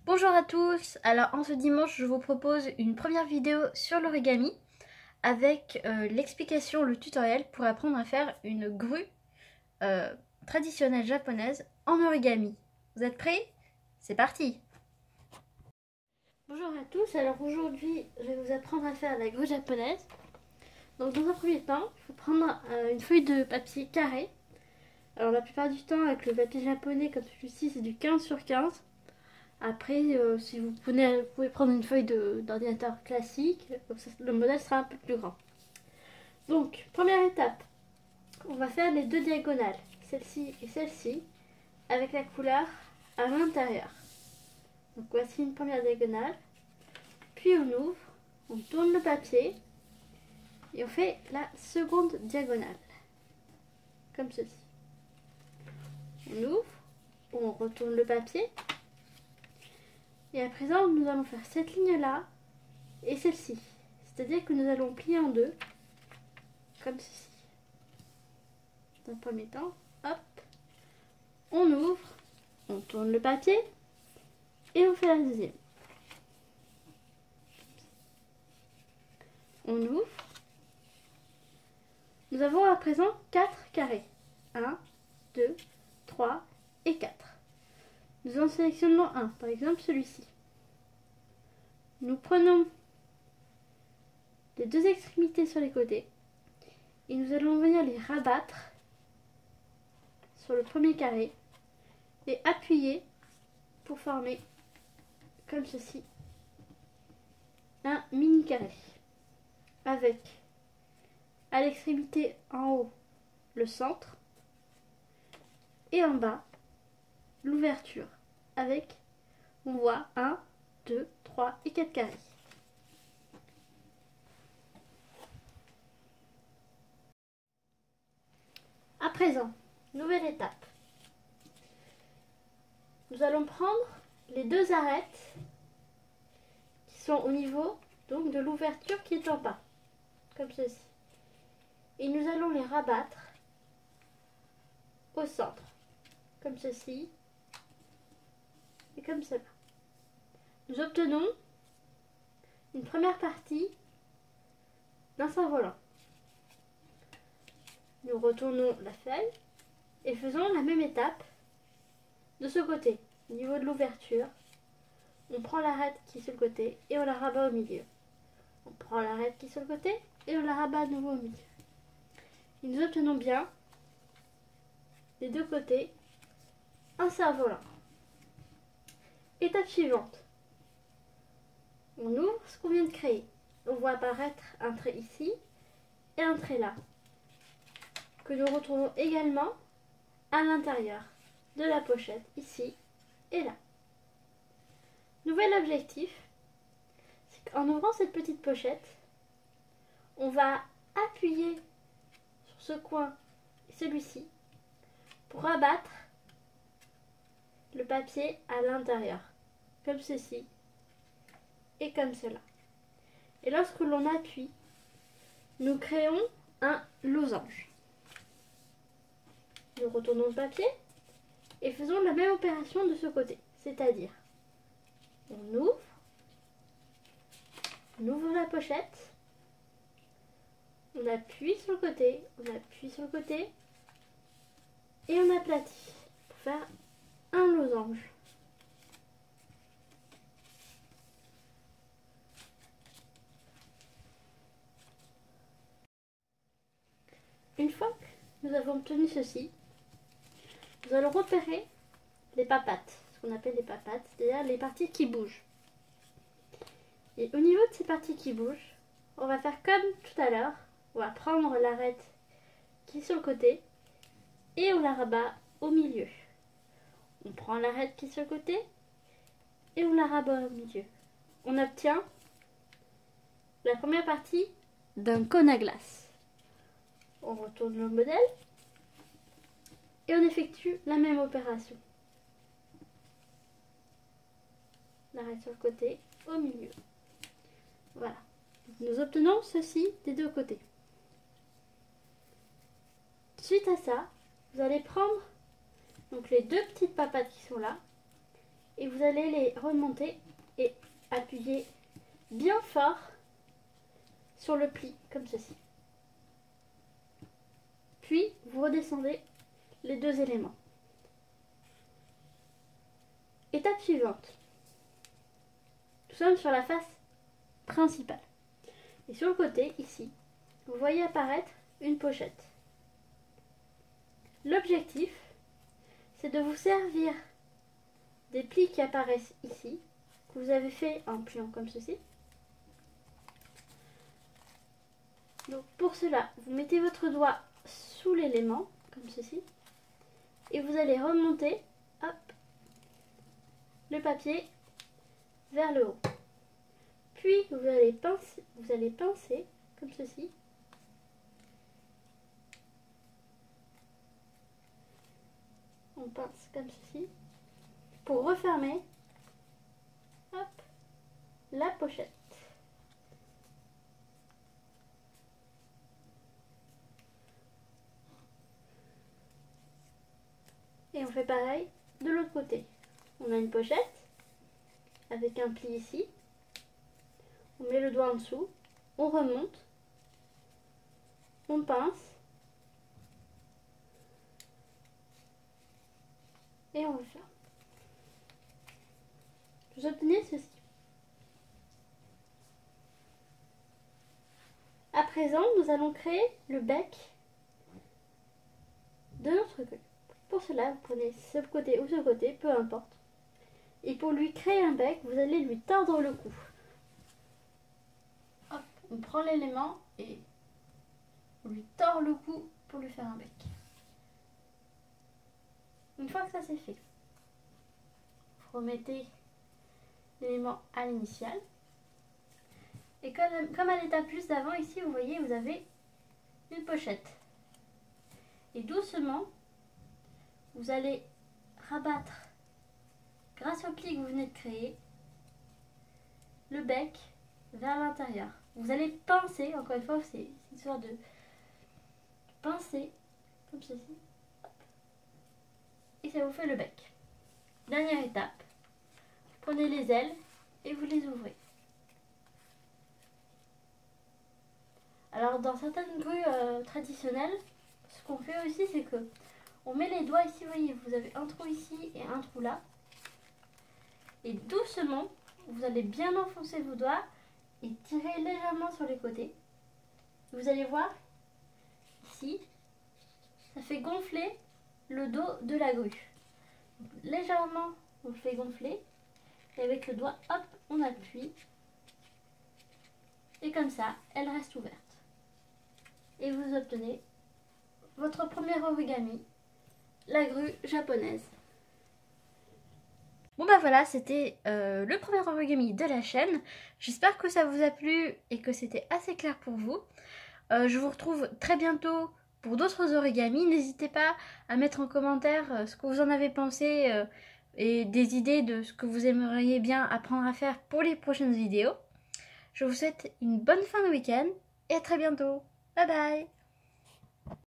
Bonjour à tous, alors en ce dimanche je vous propose une première vidéo sur l'origami avec l'explication, le tutoriel pour apprendre à faire une grue traditionnelle japonaise en origami. Vous êtes prêts? C'est parti! Bonjour à tous, alors aujourd'hui je vais vous apprendre à faire la grue japonaise. Donc dans un premier temps, il faut prendre une feuille de papier carré. Alors la plupart du temps avec le papier japonais comme celui-ci c'est du 15 sur 15. Après, si vous pouvez prendre une feuille d'ordinateur classique, le modèle sera un peu plus grand. Donc, première étape, on va faire les deux diagonales, celle-ci et celle-ci, avec la couleur à l'intérieur. Donc voici une première diagonale, puis on ouvre, on tourne le papier, et on fait la seconde diagonale, comme ceci. On ouvre, on retourne le papier, et à présent, nous allons faire cette ligne-là et celle-ci. C'est-à-dire que nous allons plier en deux, comme ceci. Dans le premier temps, hop, on ouvre, on tourne le papier et on fait la deuxième. On ouvre. Nous avons à présent 4 carrés. 1, 2, 3 et 4. Nous en sélectionnons un, par exemple celui-ci. Nous prenons les deux extrémités sur les côtés et nous allons venir les rabattre sur le premier carré et appuyer pour former comme ceci un mini carré avec à l'extrémité en haut le centre et en bas l'ouverture avec, on voit 1, 2, 3 et 4 carrés. À présent, nouvelle étape. Nous allons prendre les deux arêtes qui sont au niveau donc de l'ouverture qui est en bas, comme ceci. Et nous allons les rabattre au centre, comme ceci et comme cela. Nous obtenons une première partie d'un cerf-volant. Nous retournons la feuille et faisons la même étape de ce côté. Au niveau de l'ouverture, on prend l'arête qui est sur le côté et on la rabat au milieu. On prend l'arête qui est sur le côté et on la rabat à nouveau au milieu. Et nous obtenons bien des deux côtés un cerf-volant. Étape suivante. On ouvre ce qu'on vient de créer. On voit apparaître un trait ici et un trait là, que nous retrouvons également à l'intérieur de la pochette, ici et là. Nouvel objectif, c'est qu'en ouvrant cette petite pochette, on va appuyer sur ce coin et celui-ci pour abattre le papier à l'intérieur, comme ceci et comme cela. Et lorsque l'on appuie, nous créons un losange. Nous retournons le papier et faisons la même opération de ce côté, c'est-à-dire on ouvre la pochette, on appuie sur le côté, on appuie sur le côté et on aplatit pour faire un losange. Une fois que nous avons obtenu ceci, nous allons repérer les papates, ce qu'on appelle les papates, c'est-à-dire les parties qui bougent. Et au niveau de ces parties qui bougent, on va faire comme tout à l'heure, on va prendre l'arête qui est sur le côté et on la rabat au milieu. On prend l'arête qui est sur le côté et on la rabat au milieu. On obtient la première partie d'un cône à glace. On retourne le modèle et on effectue la même opération. L'arête sur le côté, au milieu. Voilà. Nous obtenons ceci des deux côtés. Suite à ça, vous allez prendre donc les deux petites papates qui sont là et vous allez les remonter et appuyer bien fort sur le pli comme ceci. Puis vous redescendez les deux éléments. Étape suivante. Nous sommes sur la face principale. Et sur le côté, ici, vous voyez apparaître une pochette. L'objectif, c'est de vous servir des plis qui apparaissent ici, que vous avez fait en pliant comme ceci. Donc pour cela, vous mettez votre doigt sous l'élément, comme ceci, et vous allez remonter, hop, le papier vers le haut. Puis vous allez pincer comme ceci. On pince comme ceci pour refermer, hop, la pochette. Et on fait pareil de l'autre côté. On a une pochette avec un pli ici. On met le doigt en dessous, on remonte, on pince et on referme. Vous obtenez ceci. À présent, nous allons créer le bec de notre queue. Pour cela, vous prenez ce côté ou ce côté, peu importe. Et pour lui créer un bec, vous allez lui tordre le cou. Hop, on prend l'élément et on lui tord le cou pour lui faire un bec. Une fois que ça c'est fait, vous remettez l'élément à l'initiale. Et comme à l'étape plus d'avant, ici, vous voyez, vous avez une pochette. Et doucement, vous allez rabattre, grâce au pli que vous venez de créer, le bec vers l'intérieur. Vous allez pincer, encore une fois, c'est une sorte de pincer, comme ceci. Et ça vous fait le bec. Dernière étape, vous prenez les ailes et vous les ouvrez. Alors dans certaines grues traditionnelles, ce qu'on fait aussi, c'est que on met les doigts ici, vous voyez, vous avez un trou ici et un trou là. Et doucement, vous allez bien enfoncer vos doigts et tirer légèrement sur les côtés. Vous allez voir, ici, ça fait gonfler le dos de la grue. Donc, légèrement, on le fait gonfler. Et avec le doigt, hop, on appuie. Et comme ça, elle reste ouverte. Et vous obtenez votre premier origami, la grue japonaise. Bon bah voilà, c'était le premier origami de la chaîne. J'espère que ça vous a plu et que c'était assez clair pour vous. Je vous retrouve très bientôt pour d'autres origamis. N'hésitez pas à mettre en commentaire ce que vous en avez pensé et des idées de ce que vous aimeriez bien apprendre à faire pour les prochaines vidéos. Je vous souhaite une bonne fin de week-end et à très bientôt. Bye bye!